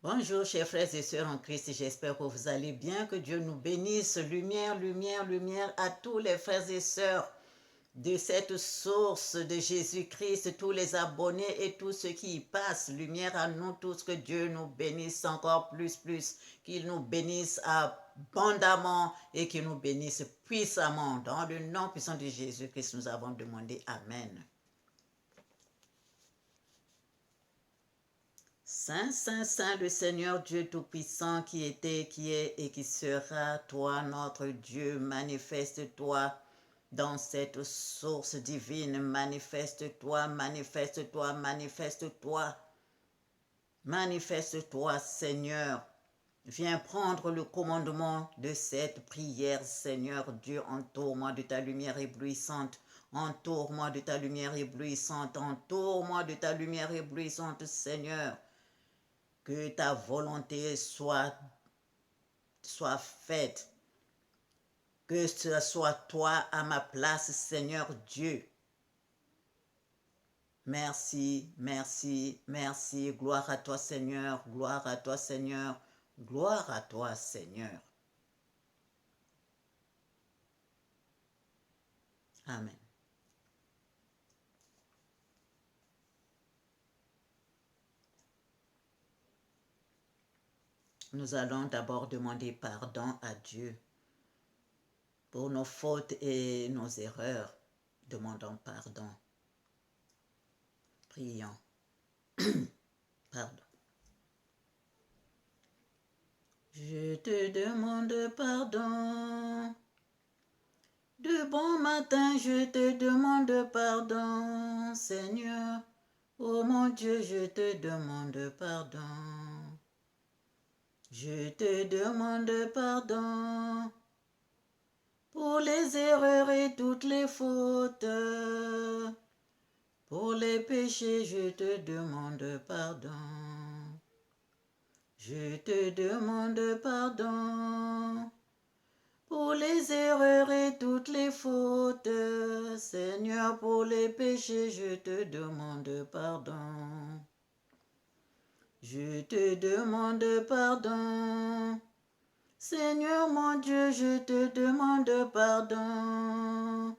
Bonjour chers frères et sœurs en Christ, j'espère que vous allez bien, que Dieu nous bénisse. Lumière, lumière, lumière à tous les frères et sœurs de cette source de Jésus-Christ, tous les abonnés et tous ceux qui y passent. Lumière à nous tous, que Dieu nous bénisse encore plus, qu'il nous bénisse abondamment et qu'il nous bénisse puissamment. Dans le nom puissant de Jésus-Christ, nous avons demandé Amen. Saint, Saint, Saint, le Seigneur Dieu Tout-Puissant qui était, qui est et qui sera, toi notre Dieu, manifeste-toi dans cette source divine, manifeste-toi, manifeste-toi, manifeste-toi, manifeste-toi Seigneur. Viens prendre le commandement de cette prière, Seigneur Dieu, entoure-moi de ta lumière éblouissante, entoure-moi de ta lumière éblouissante, entoure-moi de ta lumière éblouissante, Seigneur. Que ta volonté soit faite. Que ce soit toi à ma place, Seigneur Dieu. Merci, merci, merci. Gloire à toi, Seigneur. Gloire à toi, Seigneur. Gloire à toi, Seigneur. Amen. Nous allons d'abord demander pardon à Dieu pour nos fautes et nos erreurs. Demandons pardon. Prions. Pardon. Je te demande pardon. De bon matin, je te demande pardon, Seigneur. Oh mon Dieu, je te demande pardon. Je te demande pardon pour les erreurs et toutes les fautes. Pour les péchés, je te demande pardon. Je te demande pardon pour les erreurs et toutes les fautes. Seigneur, pour les péchés, je te demande pardon. Je te demande pardon. Seigneur mon Dieu, je te demande pardon.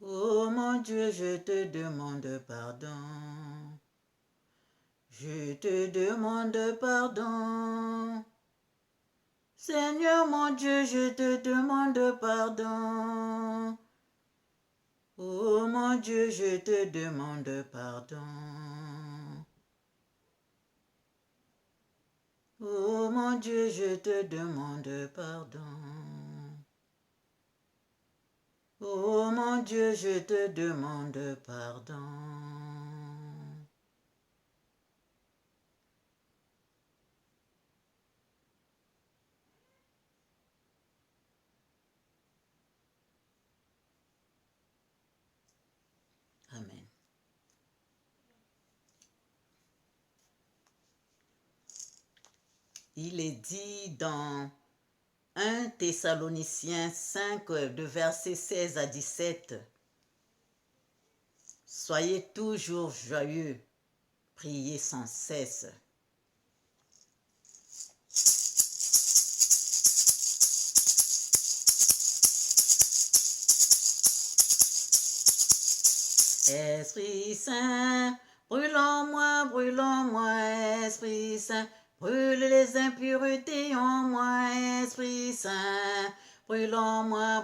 Oh mon Dieu, je te demande pardon. Je te demande pardon. Seigneur mon Dieu, je te demande pardon. Oh mon Dieu, je te demande pardon. Oh mon Dieu, je te demande pardon. Oh mon Dieu, je te demande pardon. Amen. Il est dit dans 1 Thessaloniciens 5, de versets 16 à 17. Soyez toujours joyeux, priez sans cesse. Esprit Saint, brûle en moi, Esprit Saint, brûle les impuretés en moi, Esprit Saint. Brûle en moi,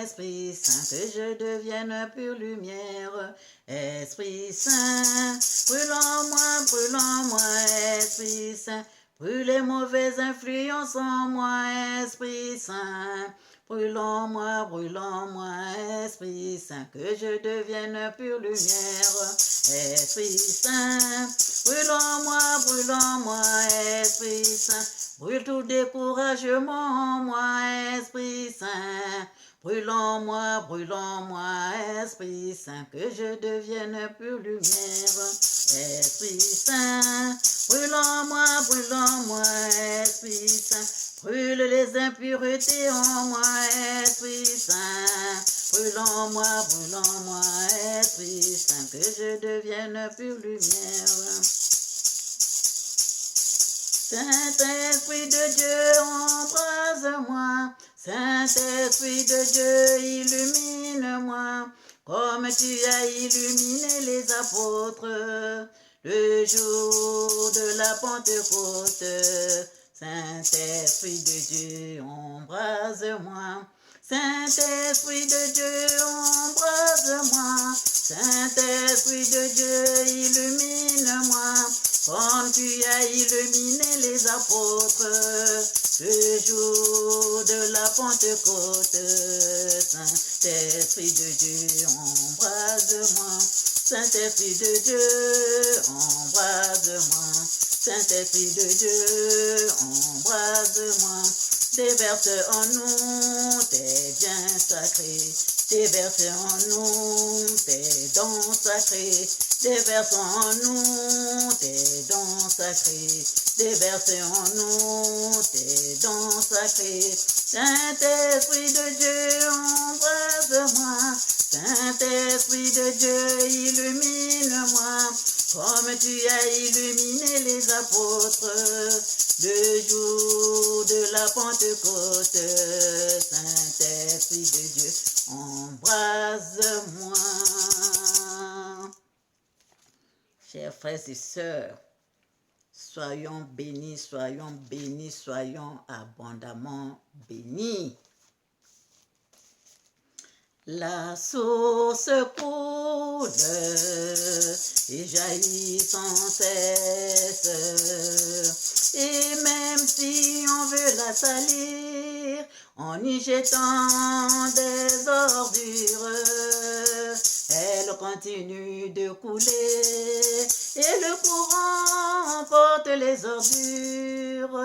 Esprit Saint, que je devienne pure lumière. Esprit Saint, brûle en moi, Esprit Saint, brûle les mauvaises influences en moi, Esprit Saint. Brûle en moi, Esprit Saint, que je devienne pure lumière. Esprit Saint, brûle en moi, Esprit Saint, brûle tout découragement en moi, Esprit Saint. Brûle en moi, Esprit Saint, que je devienne pure lumière. Esprit Saint, brûle en moi, Esprit Saint, brûle les impuretés en moi, Esprit Saint. Brûle en moi, Esprit Saint, que je devienne pure lumière. Saint-Esprit de Dieu, embrase-moi. Saint-Esprit de Dieu, illumine-moi. Comme tu as illuminé les apôtres le jour de la Pentecôte. Saint-Esprit de Dieu, embrase-moi. Saint-Esprit de Dieu, embrase-moi. Saint-Esprit de Dieu, illumine-moi. Comme tu as illuminé les apôtres le jour de la Pentecôte. Saint-Esprit de Dieu, embrase-moi. Saint-Esprit de Dieu, embrase-moi. Saint-Esprit de Dieu, embrase-moi. Déverse en nous tes biens sacrés. Déverse en nous tes dons sacrés. Déverse en nous tes dons sacrés. Déverse en nous tes dons sacrés. Saint-Esprit de Dieu, embrase-moi. Saint-Esprit de Dieu, illumine-moi. Comme tu as illuminé les apôtres le jour de la Pentecôte. Saint-Esprit de Dieu, embrase-moi. Chers frères et sœurs, soyons bénis, soyons bénis, soyons abondamment bénis. La source coule et jaillit sans cesse. Et même si on veut la salir en y jetant des ordures, elle continue de couler et le courant emporte les ordures.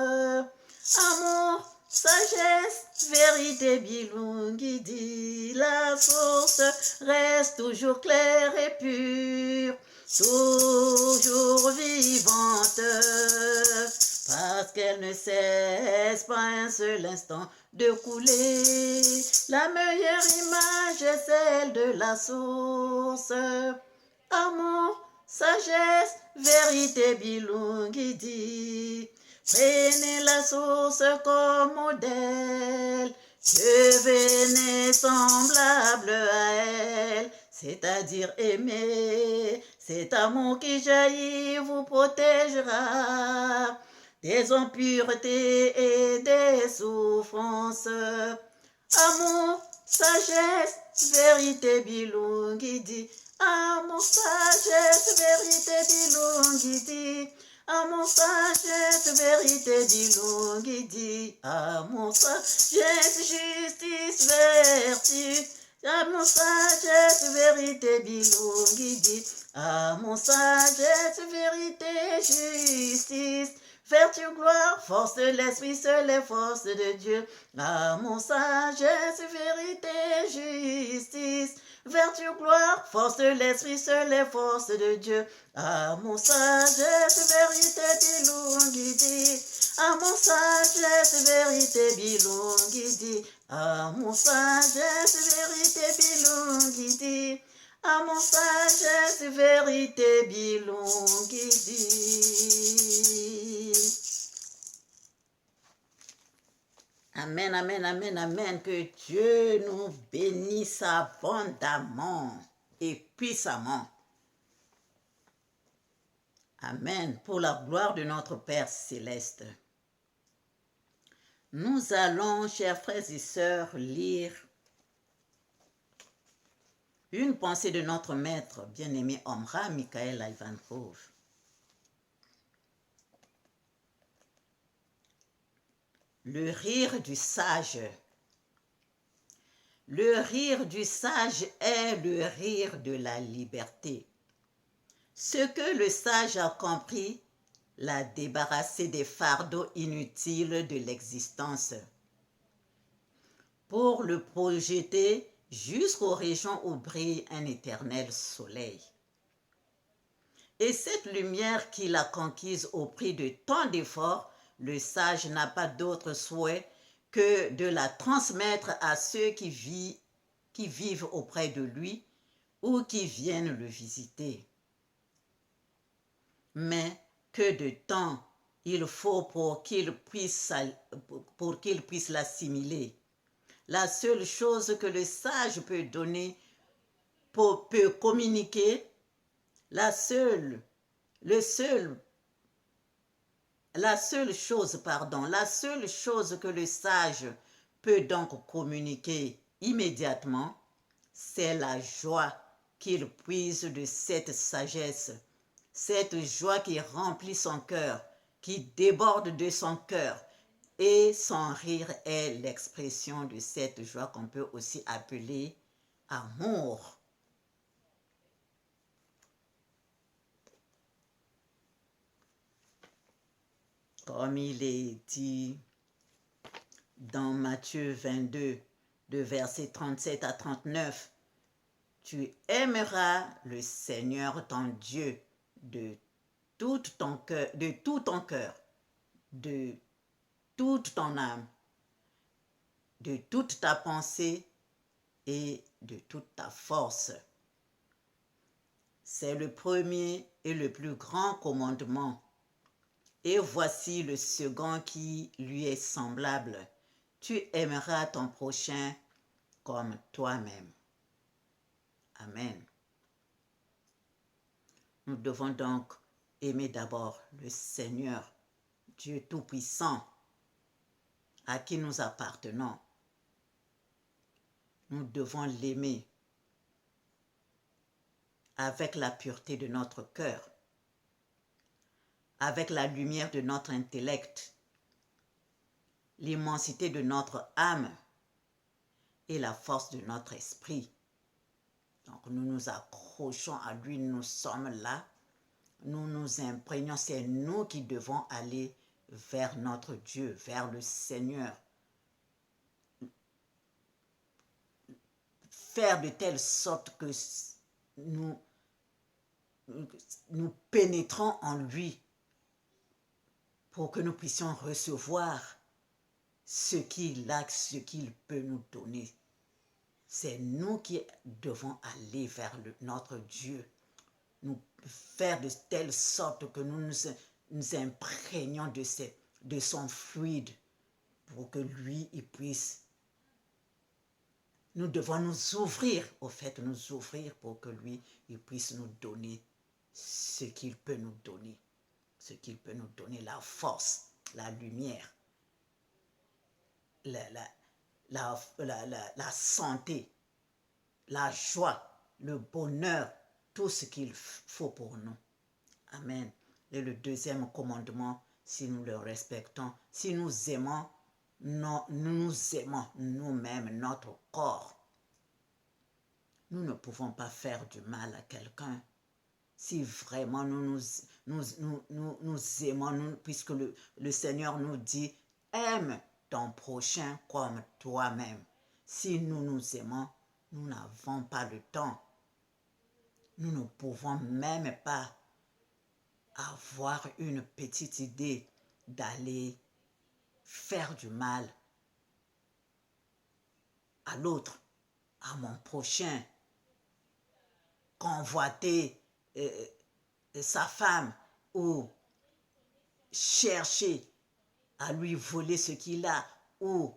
Amour, sagesse, vérité, bilungi dit, la source reste toujours claire et pure, toujours vivante, parce qu'elle ne cesse pas un seul instant de couler. La meilleure image est celle de la source. Amour, sagesse, vérité, bilungi dit. Prenez la source comme modèle, devenez semblable à elle, c'est-à-dire aimer. Cet amour qui jaillit vous protégera des impuretés et des souffrances. Amour, sagesse, vérité, bilungi dit. Amour, sagesse, vérité, bilungi dit. Amour, sagesse, vérité, bilungi dit. Amour, sagesse, justice, vertu. Amour, sagesse, vérité, bilungi dit. Amour, sagesse, vérité, justice. Vertu, gloire, force de l'esprit, seule les forces de Dieu. Amour, sagesse, vérité, justice. Vertu, gloire, force de l'esprit, seule les forces de Dieu. Amour, sagesse, vérité, bilungi dit. Amour, sagesse, vérité, bilungi dit. Amour, sagesse, vérité, bilungi dit. Amour, sagesse, vérité, bilungi dit. Amen, amen, amen, amen. Que Dieu nous bénisse abondamment et puissamment. Amen. Pour la gloire de notre Père céleste. Nous allons, chers frères et sœurs, lire une pensée de notre maître bien-aimé Omra Michael Ivankov. Le rire du sage. Le rire du sage est le rire de la liberté. Ce que le sage a compris l'a débarrassé des fardeaux inutiles de l'existence pour le projeter jusqu'aux régions où brille un éternel soleil. Et cette lumière qu'il a conquise au prix de tant d'efforts, le sage n'a pas d'autre souhait que de la transmettre à ceux qui vivent auprès de lui ou qui viennent le visiter. Mais que de temps il faut pour qu'il puisse l'assimiler. La seule chose que le sage peut donner, peut communiquer, la seule chose que le sage peut donc communiquer immédiatement, c'est la joie qu'il puise de cette sagesse, cette joie qui remplit son cœur, qui déborde de son cœur, et son rire est l'expression de cette joie qu'on peut aussi appeler amour. Comme il est dit dans Matthieu 22, de versets 37 à 39, tu aimeras le Seigneur ton Dieu de tout ton cœur, de toute ton âme, de toute ta pensée et de toute ta force. C'est le premier et le plus grand commandement. Et voici le second qui lui est semblable. Tu aimeras ton prochain comme toi-même. Amen. Nous devons donc aimer d'abord le Seigneur, Dieu Tout-Puissant, à qui nous appartenons. Nous devons l'aimer avec la pureté de notre cœur, avec la lumière de notre intellect, l'immensité de notre âme et la force de notre esprit. Donc nous nous accrochons à lui, nous sommes là, nous nous imprégnons, c'est nous qui devons aller vers notre Dieu, vers le Seigneur. Faire de telle sorte que nous pénétrons en lui pour que nous puissions recevoir ce qu'il a, ce qu'il peut nous donner. C'est nous qui devons aller vers notre Dieu, nous faire de telle sorte que nous nous imprégnons de son fluide pour que lui, il puisse. Nous devons nous ouvrir, nous ouvrir pour que lui, il puisse nous donner ce qu'il peut nous donner. Ce qu'il peut nous donner, la force, la lumière, la santé, la joie, le bonheur, tout ce qu'il faut pour nous. Amen. Et le deuxième commandement, si nous le respectons, si nous aimons, nous nous aimons nous-mêmes, notre corps. Nous ne pouvons pas faire du mal à quelqu'un. Si vraiment nous aimons, puisque le Seigneur nous dit, aime ton prochain comme toi-même. Si nous nous aimons, nous n'avons pas le temps. Nous ne pouvons même pas avoir une petite idée d'aller faire du mal à l'autre, à mon prochain, convoiter sa femme ou chercher à lui voler ce qu'il a ou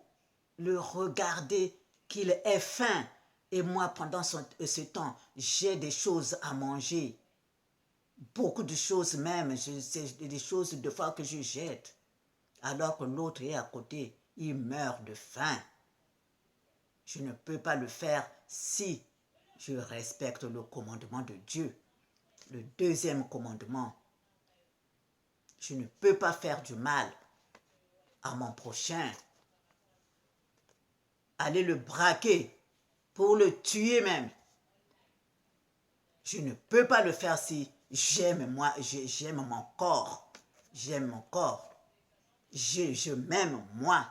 le regarder qu'il est faim et moi pendant ce temps j'ai des choses à manger, beaucoup de choses même, c'est des choses de fois que je jette alors que l'autre est à côté, il meurt de faim. Je ne peux pas le faire si je respecte le commandement de Dieu. Le deuxième commandement, je ne peux pas faire du mal à mon prochain. Aller le braquer pour le tuer même. Je ne peux pas le faire si j'aime mon corps. J'aime mon corps. Je m'aime moi.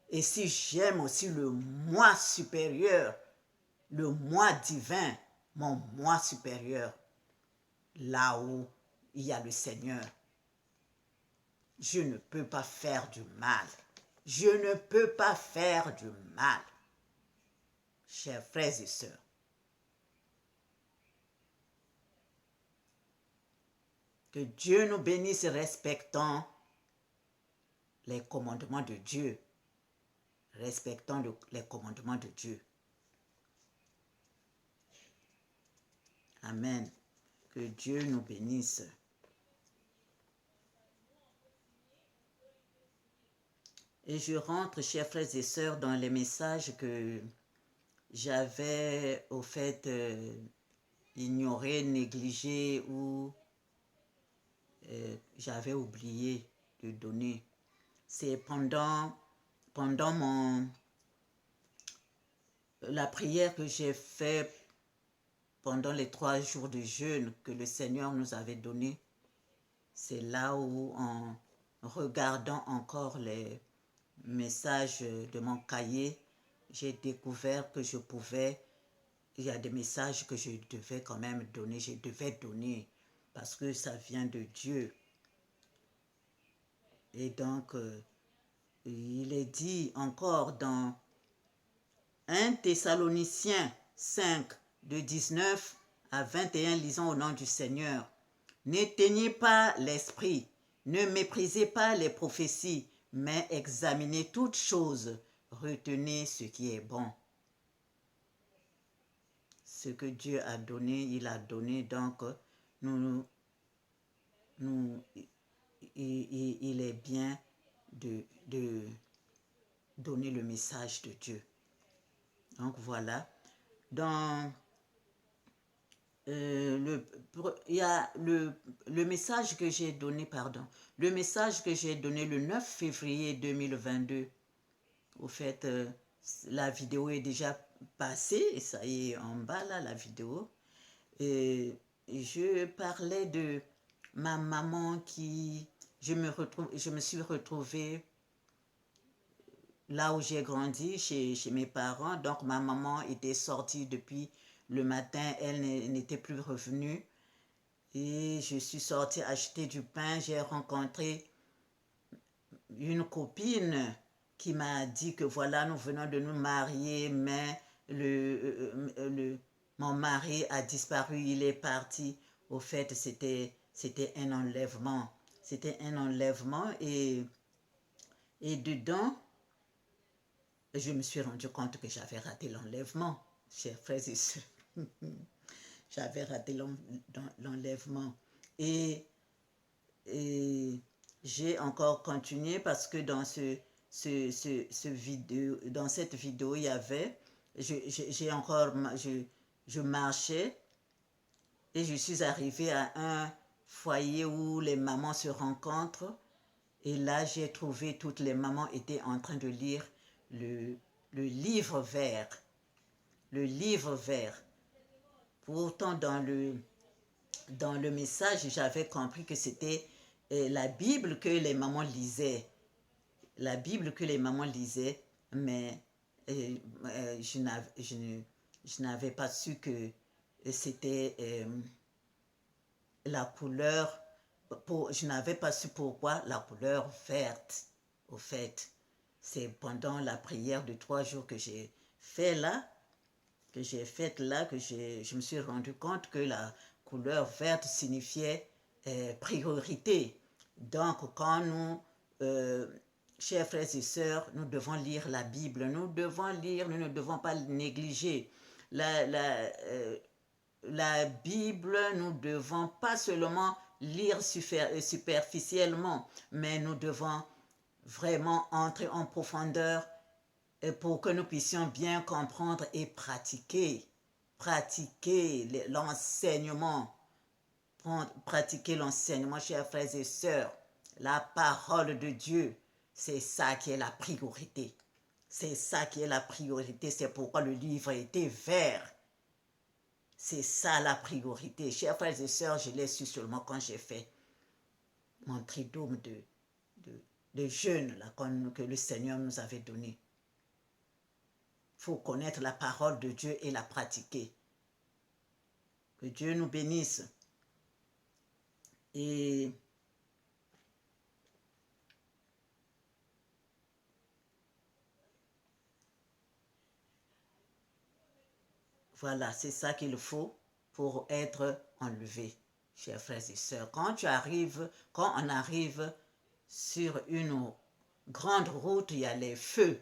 Et si j'aime aussi le moi supérieur, le moi divin, mon moi supérieur, là où il y a le Seigneur, je ne peux pas faire du mal. Je ne peux pas faire du mal. Chers frères et sœurs, que Dieu nous bénisse respectant les commandements de Dieu. Respectons les commandements de Dieu. Amen. Que Dieu nous bénisse. Et je rentre, chers frères et sœurs, dans les messages que j'avais au fait ignoré, négligé ou j'avais oublié de donner. C'est pendant la prière que j'ai fait pendant les 3 jours de jeûne que le Seigneur nous avait donné. C'est là où, en regardant encore les messages de mon cahier, j'ai découvert que il y a des messages que je devais quand même donner, je devais donner parce que ça vient de Dieu. Et donc, il est dit encore dans 1 Thessaloniciens 5, de 19 à 21, lisons au nom du Seigneur. N'éteignez pas l'esprit, ne méprisez pas les prophéties, mais examinez toutes choses, retenez ce qui est bon. Ce que Dieu a donné, il a donné, donc il est bien de donner le message de Dieu. Donc voilà, dans il y a le message que j'ai donné, le message que j'ai donné le 9 février 2022. Au fait, la vidéo est déjà passée, et ça y est en bas là, la vidéo. Et je parlais de ma maman qui, je me suis retrouvée là où j'ai grandi, chez mes parents. Donc ma maman était sortie depuis le matin, elle n'était plus revenue. Et je suis sortie acheter du pain. J'ai rencontré une copine qui m'a dit que voilà, nous venons de nous marier, mais mon mari a disparu, il est parti. Au fait, c'était un enlèvement. C'était un enlèvement et dedans, je me suis rendu compte que j'avais raté l'enlèvement, chers frères et sœurs. J'avais raté l'enlèvement. Et j'ai encore continué parce que dans dans cette vidéo, il y avait, je marchais et je suis arrivée à un foyer où les mamans se rencontrent. Et là, j'ai trouvé toutes les mamans étaient en train de lire le livre vert. Le livre vert. Pourtant, dans le message, j'avais compris que c'était la Bible que les mamans lisaient. La Bible que les mamans lisaient, mais je n'avais pas su que c'était la couleur, je n'avais pas su pourquoi la couleur verte, au fait. C'est pendant la prière de 3 jours que j'ai faite là, que je me suis rendu compte que la couleur verte signifiait priorité. Donc, quand nous, chers frères et sœurs, nous devons lire la Bible, nous ne devons pas négliger. La Bible, nous ne devons pas seulement lire superficiellement, mais nous devons vraiment entrer en profondeur pour que nous puissions bien comprendre et pratiquer l'enseignement. Pratiquer l'enseignement, chers frères et sœurs. La parole de Dieu, c'est ça qui est la priorité. C'est ça qui est la priorité. C'est pourquoi le livre était vert. C'est ça la priorité. Chers frères et sœurs, je l'ai su seulement quand j'ai fait mon triduum de jeûne là, que le Seigneur nous avait donné. Il faut connaître la parole de Dieu et la pratiquer. Que Dieu nous bénisse. Et voilà, c'est ça qu'il faut pour être enlevé, chers frères et sœurs. Quand on arrive sur une grande route, il y a les feux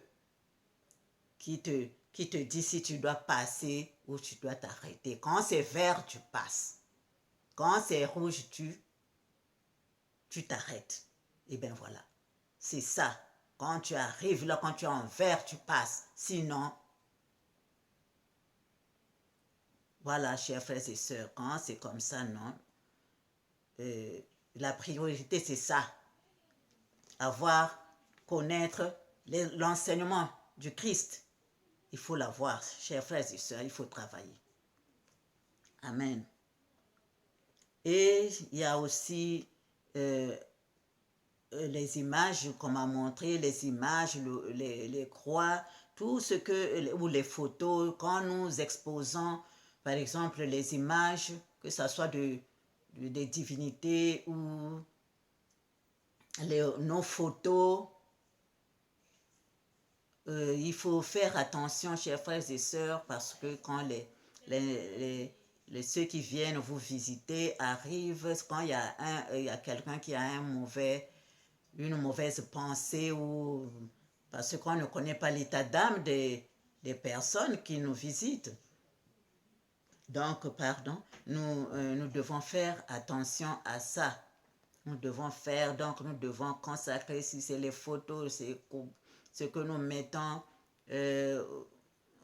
qui te disent si tu dois passer ou tu dois t'arrêter. Quand c'est vert, tu passes. Quand c'est rouge, tu t'arrêtes. Et bien voilà, c'est ça. Quand tu arrives là, quand tu es en vert, tu passes. Sinon, voilà, chers frères et sœurs, quand c'est comme ça, non. La priorité, c'est ça. Connaître l'enseignement du Christ. Il faut l'avoir, chers frères et sœurs, il faut travailler. Amen. Et il y a aussi les images qu'on m'a montré, les images, les croix, tout ce que, ou les photos, quand nous exposons, par exemple, les images, que ce soit des divinités ou nos photos, il faut faire attention, chers frères et sœurs, parce que quand ceux qui viennent vous visiter arrivent, quand il y a quelqu'un qui a une mauvaise pensée ou parce qu'on ne connaît pas l'état d'âme des personnes qui nous visitent. Donc, pardon, nous devons faire attention à ça. Nous devons consacrer, si c'est les photos, c'est ce que nous mettons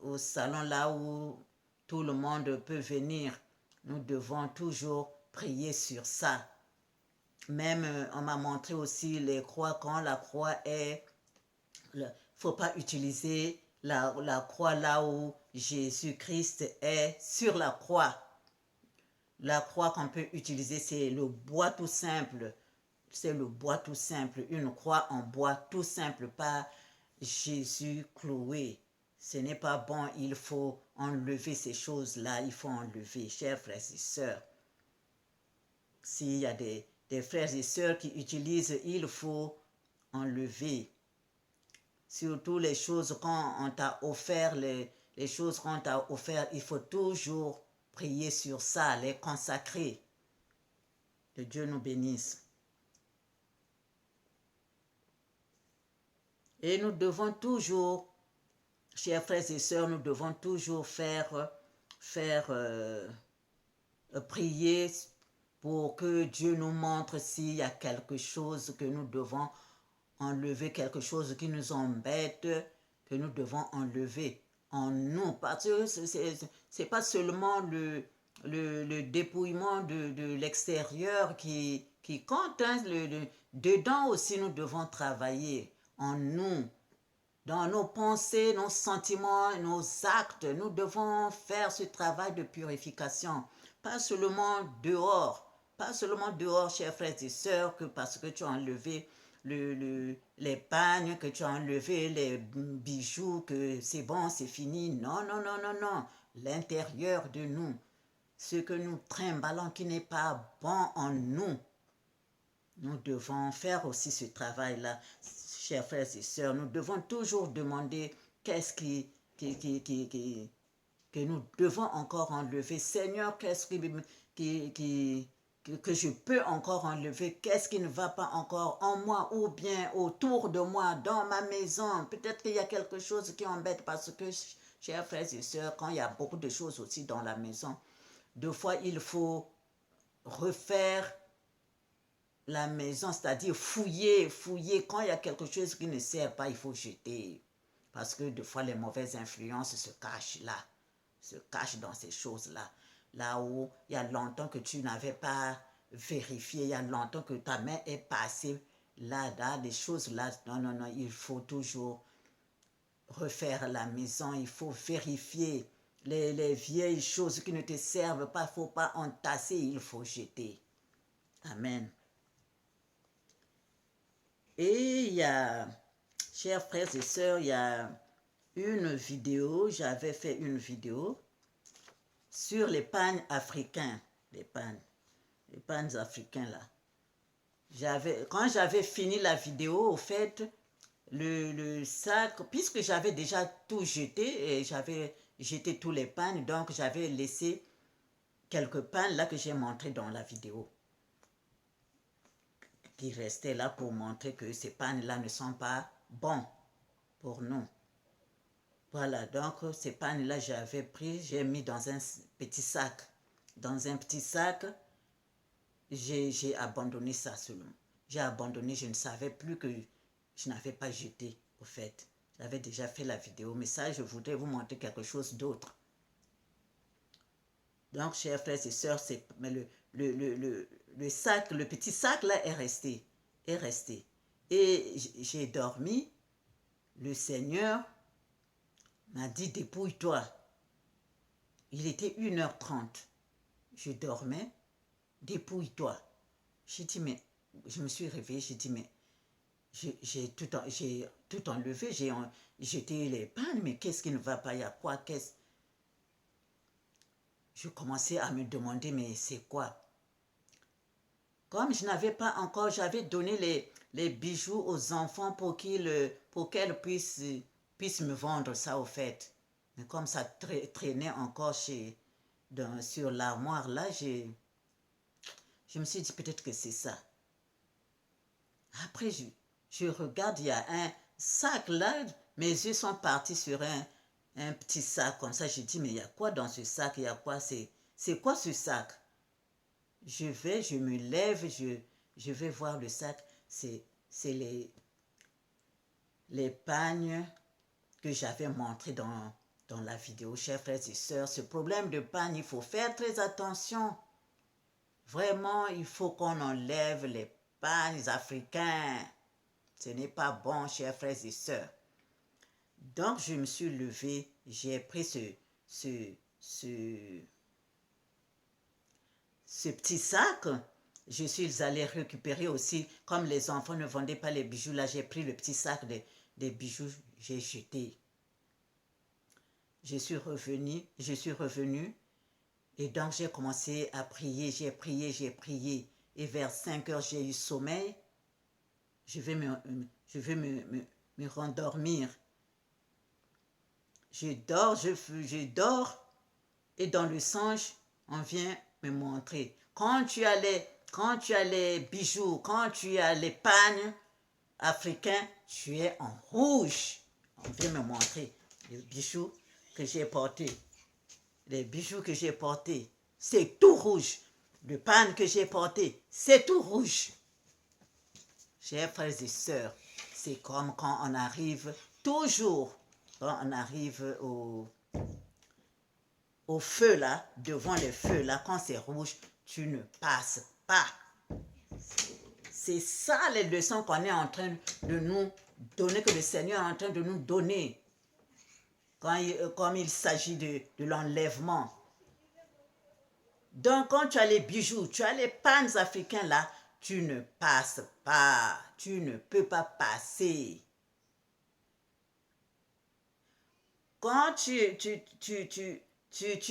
au salon là où tout le monde peut venir. Nous devons toujours prier sur ça. Même, on m'a montré aussi les croix, quand la croix est... Il ne faut pas utiliser la croix là où Jésus-Christ est sur la croix. La croix qu'on peut utiliser, c'est le bois tout simple. C'est le bois tout simple. Une croix en bois tout simple, pas Jésus cloué. Ce n'est pas bon, il faut enlever ces choses-là. Il faut enlever, chers frères et sœurs. S'il y a des frères et sœurs qui utilisent, il faut enlever. Surtout les choses quand on t'a offert, les choses qu'on t'a offert, il faut toujours prier sur ça, les consacrer. Que Dieu nous bénisse. Et nous devons toujours, chers frères et sœurs, nous devons toujours prier pour que Dieu nous montre s'il y a quelque chose que nous devons enlever, quelque chose qui nous embête, que nous devons enlever en nous. Parce que c'est pas seulement le dépouillement de l'extérieur qui compte. Hein. Dedans aussi, nous devons travailler en nous. Dans nos pensées, nos sentiments, nos actes, nous devons faire ce travail de purification. Pas seulement dehors. Pas seulement dehors, chers frères et sœurs, que parce que tu as enlevé les pagnes, que tu as enlevé les bijoux, que c'est bon, c'est fini. Non, non, non, non, non. L'intérieur de nous, ce que nous trimballons qui n'est pas bon en nous, nous devons faire aussi ce travail-là, chers frères et sœurs. Nous devons toujours demander qu'est-ce que nous devons encore enlever. Seigneur, qu'est-ce que je peux encore enlever? Qu'est-ce qui ne va pas encore en moi ou bien autour de moi, dans ma maison? Peut-être qu'il y a quelque chose qui embête parce que, chers frères et sœurs, quand il y a beaucoup de choses aussi dans la maison, deux fois il faut refaire la maison, c'est-à-dire fouiller. Quand il y a quelque chose qui ne sert pas, il faut jeter. Parce que des fois, les mauvaises influences se cachent là, se cachent dans ces choses-là. Là où il y a longtemps que tu n'avais pas vérifié, il y a longtemps que ta main est passée là, des choses là. Non, non, non, il faut toujours refaire la maison, il faut vérifier les vieilles choses qui ne te servent pas, il ne faut pas entasser, il faut jeter. Amen. Et il y a, chers frères et sœurs, il y a une vidéo, j'avais fait une vidéo sur les pagnes africains, les pagnes africains là. Quand j'avais fini la vidéo, au fait, le sac, puisque j'avais déjà tout jeté, et j'avais jeté tous les pagnes, donc j'avais laissé quelques pagnes là que j'ai montré dans la vidéo. qui restaient là pour montrer que ces pannes-là ne sont pas bons pour nous. Voilà, donc ces pannes-là, j'avais pris, j'ai mis dans un petit sac. Dans un petit sac, j'ai abandonné ça seulement. J'ai abandonné, je ne savais plus que je n'avais pas jeté, au fait. J'avais déjà fait la vidéo, mais ça, je voudrais vous montrer quelque chose d'autre. Donc, chers frères et sœurs, mais le sac, le petit sac là est resté. Est resté. Et j'ai dormi. Le Seigneur m'a dit, dépouille-toi. Il était 1h30. Je dormais. Dépouille-toi. J'ai dit, mais je me suis réveillée. J'ai dit, mais j'ai tout enlevé. J'ai jeté les pannes. Mais qu'est-ce qui ne va pas? Il y a quoi? Je commençais à me demander, mais c'est quoi? Comme je n'avais pas encore, j'avais donné les bijoux aux enfants pour qu'elles puissent me vendre ça au fait. Mais comme ça traînait encore sur l'armoire là, je me suis dit peut-être que c'est ça. Après, je regarde, il y a un sac là, mes yeux sont partis sur un petit sac comme ça. J'ai dit, mais il y a quoi dans ce sac? Il y a quoi? C'est quoi ce sac? Je me lève, je vais voir le sac. C'est les pagnes que j'avais montré dans la vidéo, chers frères et sœurs. Ce problème de pagne, il faut faire très attention. Vraiment, il faut qu'on enlève les pagnes africains. Ce n'est pas bon, chers frères et sœurs. Donc, je me suis levée, j'ai pris ce petit sac. Je suis allée récupérer aussi, comme les enfants ne vendaient pas les bijoux, là, j'ai pris le petit sac des bijoux, j'ai jeté. Je suis revenue, et donc j'ai commencé à prier, j'ai prié, et vers 5 heures, j'ai eu sommeil. Je vais me rendormir. Je dors, et dans le songe, on vient me montrer. Quand tu as les bijoux, quand tu as les pagnes africains, tu es en rouge. On vient me montrer les bijoux que j'ai portés. Les bijoux que j'ai portés, c'est tout rouge. Le panne que j'ai porté, c'est tout rouge. Chers frères et sœurs, c'est comme quand on arrive, toujours, quand on arrive au feu là, devant le feu là, quand c'est rouge, tu ne passes pas. C'est ça les leçons qu'on est en train de nous donner, que le Seigneur est en train de nous donner, comme il s'agit de l'enlèvement. Donc, quand tu as les bijoux, tu as les pannes africains là, tu ne passes pas, tu ne peux pas passer. Quand tu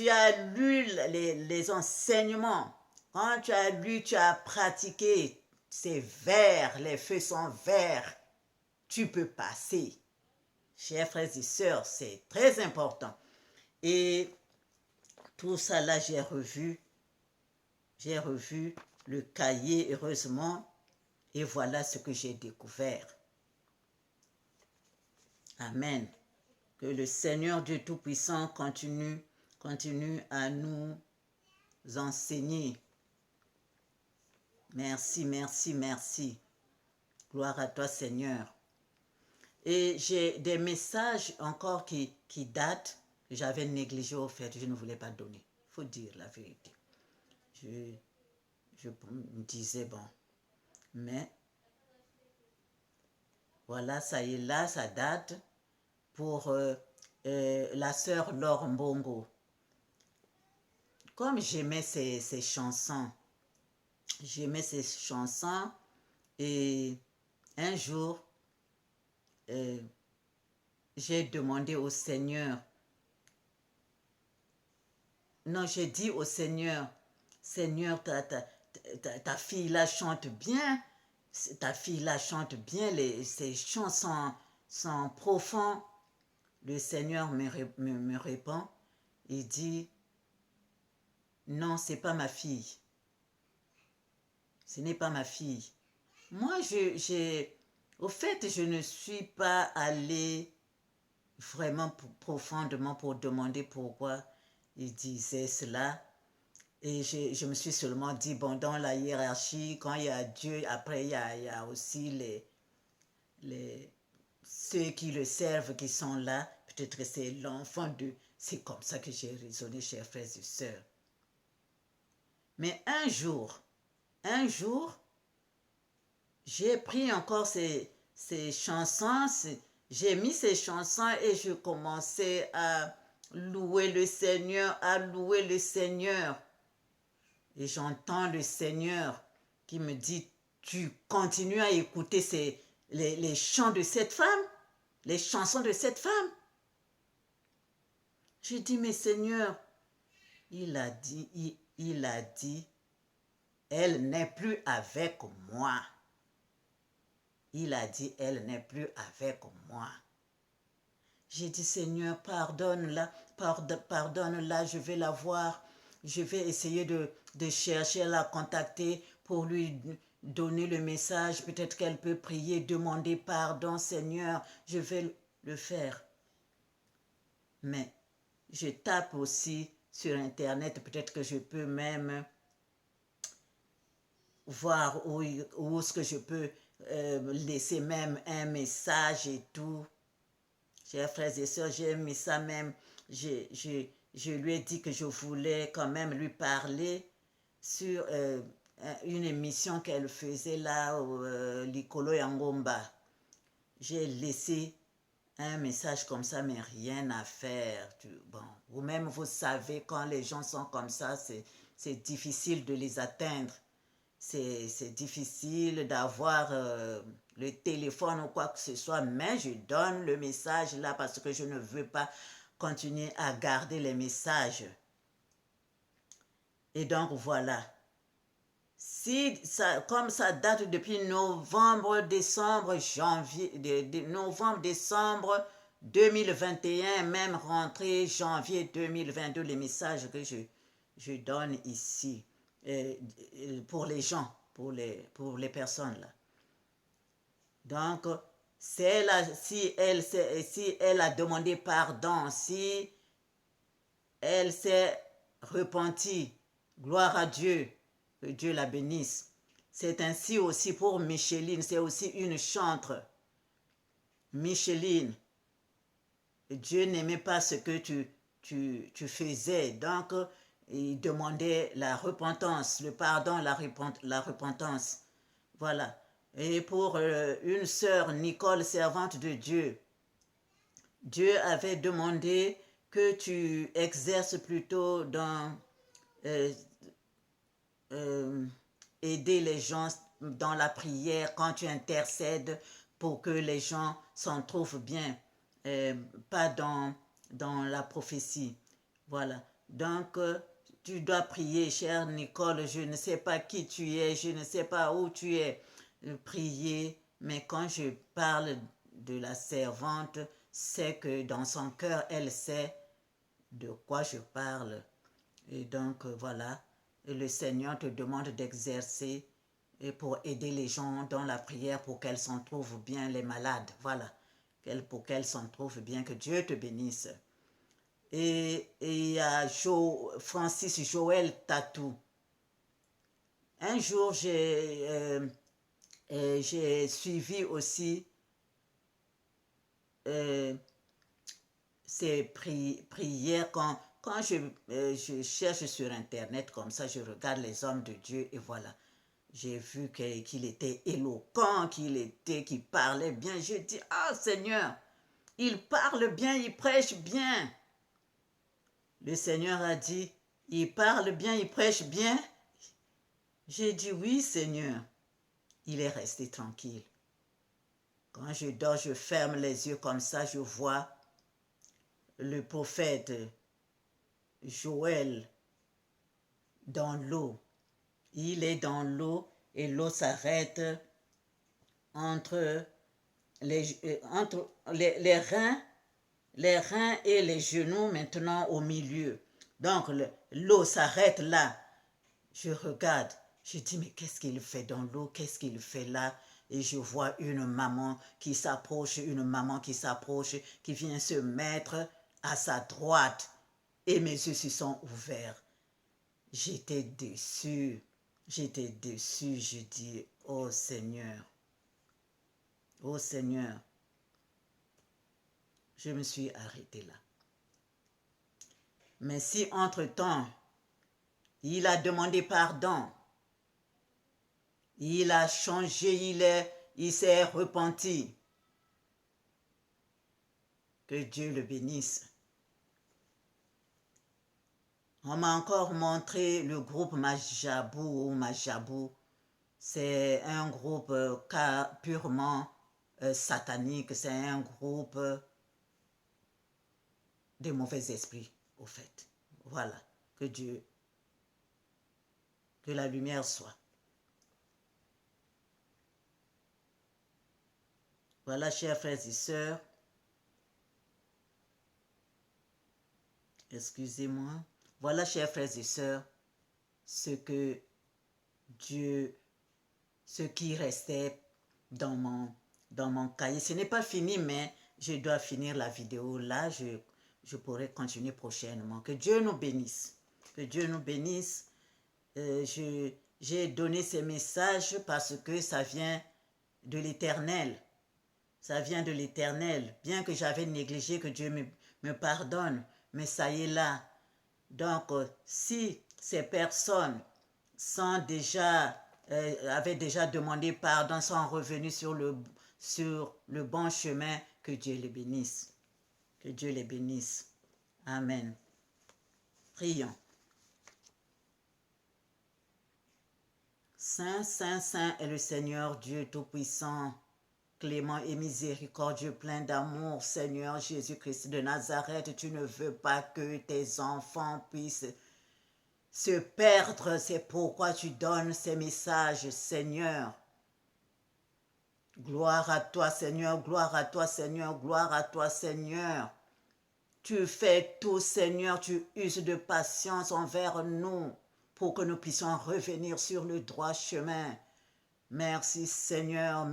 as lu les enseignements, quand tu as lu, tu as pratiqué, c'est vert, les feux sont verts, tu peux passer. Chers frères et sœurs, c'est très important. Et tout ça là, j'ai revu le cahier, heureusement, et voilà ce que j'ai découvert. Amen. Que le Seigneur Dieu Tout-Puissant continue à nous enseigner. Merci, merci, merci. Gloire à toi, Seigneur. Et j'ai des messages encore qui datent, que j'avais négligés au fait, je ne voulais pas donner. Il faut dire la vérité. Je me disais, bon, mais voilà, ça y est là, ça date pour la sœur Laure Mbongo. Comme j'aimais ces chansons, et un jour, j'ai demandé au Seigneur, non, j'ai dit au Seigneur, Seigneur, ta fille là chante bien, ces chants sont profonds. Le Seigneur me répond, il dit, non, c'est pas ma fille. Ce n'est pas ma fille. moi, au fait, je ne suis pas allée vraiment profondément pour demander pourquoi il disait cela. Et je me suis seulement dit, bon, dans la hiérarchie, quand il y a Dieu, après, il y a aussi ceux qui le servent, qui sont là. Peut-être que c'est l'enfant de... C'est comme ça que j'ai raisonné, chers frères et sœurs. Mais un jour, j'ai pris encore ces chansons, j'ai mis ces chansons et je commençais à louer le Seigneur, à louer le Seigneur. Et j'entends le Seigneur qui me dit, tu continues à écouter les chants de cette femme, les chansons de cette femme. Je dis, mais Seigneur, il a dit, elle n'est plus avec moi. Il a dit, elle n'est plus avec moi. J'ai dit, Seigneur, pardonne-la, pardonne-la, je vais la voir. Je vais essayer de chercher à la contacter pour lui donner le message. Peut-être qu'elle peut prier, demander pardon, Seigneur. Je vais le faire. Mais je tape aussi sur Internet. Peut-être que je peux même voir où est-ce que je peux laisser même un message et tout. Chers frères et sœurs, j'ai mis ça même. Je lui ai dit que je voulais quand même lui parler sur une émission qu'elle faisait là au Likolo Yangomba. J'ai laissé un message comme ça, mais rien à faire. Bon, vous-même, vous savez, quand les gens sont comme ça, c'est difficile de les atteindre. C'est difficile d'avoir le téléphone ou quoi que ce soit, mais je donne le message là parce que je ne veux pas continuer à garder les messages. Et donc voilà. Comme ça date depuis novembre, décembre, janvier, novembre, décembre 2021, même rentrée janvier 2022, les messages que je donne ici. Pour les gens, pour les personnes là. Donc, si elle a demandé pardon, si elle s'est repentie, gloire à Dieu, que Dieu la bénisse. C'est ainsi aussi pour Micheline, c'est aussi une chantre. Micheline, Dieu n'aimait pas ce que tu faisais, donc il demandait la repentance, le pardon, la repentance. Voilà. Et pour une sœur, Nicole, servante de Dieu, Dieu avait demandé que tu exerces plutôt dans aider les gens dans la prière, quand tu intercèdes pour que les gens s'en trouvent bien, pas dans la prophétie. Voilà. Donc, tu dois prier, chère Nicole, je ne sais pas qui tu es, je ne sais pas où tu es, prier, mais quand je parle de la servante, c'est que dans son cœur, elle sait de quoi je parle. Et donc, voilà, le Seigneur te demande d'exercer pour aider les gens dans la prière pour qu'elles s'en trouvent bien, les malades, voilà, pour qu'elles s'en trouvent bien, que Dieu te bénisse. Et il y a Francis Joël Tatou. Un jour, j'ai suivi aussi ces prières quand je cherche sur Internet comme ça, je regarde les hommes de Dieu et voilà. J'ai vu qu'il était éloquent, qu'il parlait bien. Je dis, ah Seigneur, il parle bien, il prêche bien. Le Seigneur a dit, il parle bien, il prêche bien. J'ai dit, oui Seigneur. Il est resté tranquille. Quand je dors, je ferme les yeux comme ça, je vois le prophète Joël dans l'eau. Il est dans l'eau et l'eau s'arrête entre les reins et les genoux maintenant au milieu. Donc l'eau s'arrête là. Je regarde, Je dis, mais qu'est-ce qu'il fait dans l'eau? Qu'est-ce qu'il fait là? Et je vois une maman qui s'approche, qui vient se mettre à sa droite. Et mes yeux se sont ouverts. J'étais déçue. Je dis, oh Seigneur, je me suis arrêtée là. Mais si entre-temps, il a demandé pardon, il a changé, il s'est repenti, que Dieu le bénisse. On m'a encore montré le groupe Majabou. C'est un groupe purement satanique. C'est un groupe de mauvais esprits, au fait. Voilà. Que la lumière soit. Voilà, chers frères et sœurs. Excusez-moi. Voilà, chers frères et sœurs, ce qui restait dans mon cahier. Ce n'est pas fini, mais je dois finir la vidéo là. Je pourrai continuer prochainement. Que Dieu nous bénisse. Que Dieu nous bénisse. J'ai donné ces messages parce que ça vient de l'Éternel. Ça vient de l'Éternel. Bien que j'avais négligé, que Dieu me pardonne. Mais ça y est là. Donc, si ces personnes avaient déjà demandé pardon, sont revenus sur le bon chemin, que Dieu les bénisse. Que Dieu les bénisse. Amen. Prions. Saint, Saint, Saint est le Seigneur Dieu Tout-Puissant, clément et miséricordieux, plein d'amour, Seigneur Jésus-Christ de Nazareth. Tu ne veux pas que tes enfants puissent se perdre. C'est pourquoi tu donnes ces messages, Seigneur. Gloire à toi, Seigneur, gloire à toi, Seigneur, gloire à toi, Seigneur. Tu fais tout, Seigneur, tu uses de patience envers nous pour que nous puissions revenir sur le droit chemin. Merci Seigneur,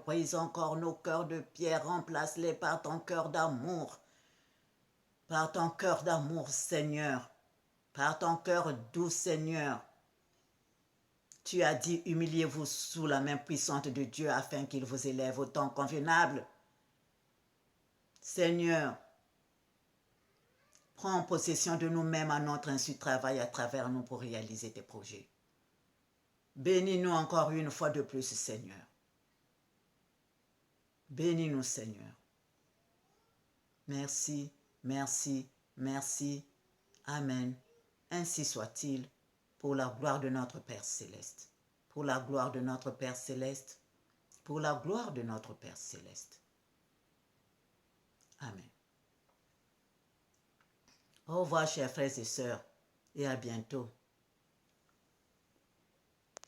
brise encore nos cœurs de pierre, remplace-les par ton cœur d'amour. Par ton cœur d'amour, Seigneur. Par ton cœur doux, Seigneur. Tu as dit, humiliez-vous sous la main puissante de Dieu afin qu'il vous élève au temps convenable. Seigneur, prends possession de nous-mêmes à notre insu, travaille à travers nous pour réaliser tes projets. Bénis-nous encore une fois de plus, Seigneur. Bénis-nous, Seigneur. Merci, merci, merci. Amen. Ainsi soit-il, pour la gloire de notre Père Céleste. Pour la gloire de notre Père Céleste. Pour la gloire de notre Père Céleste. Amen. Au revoir, chers frères et sœurs, et à bientôt.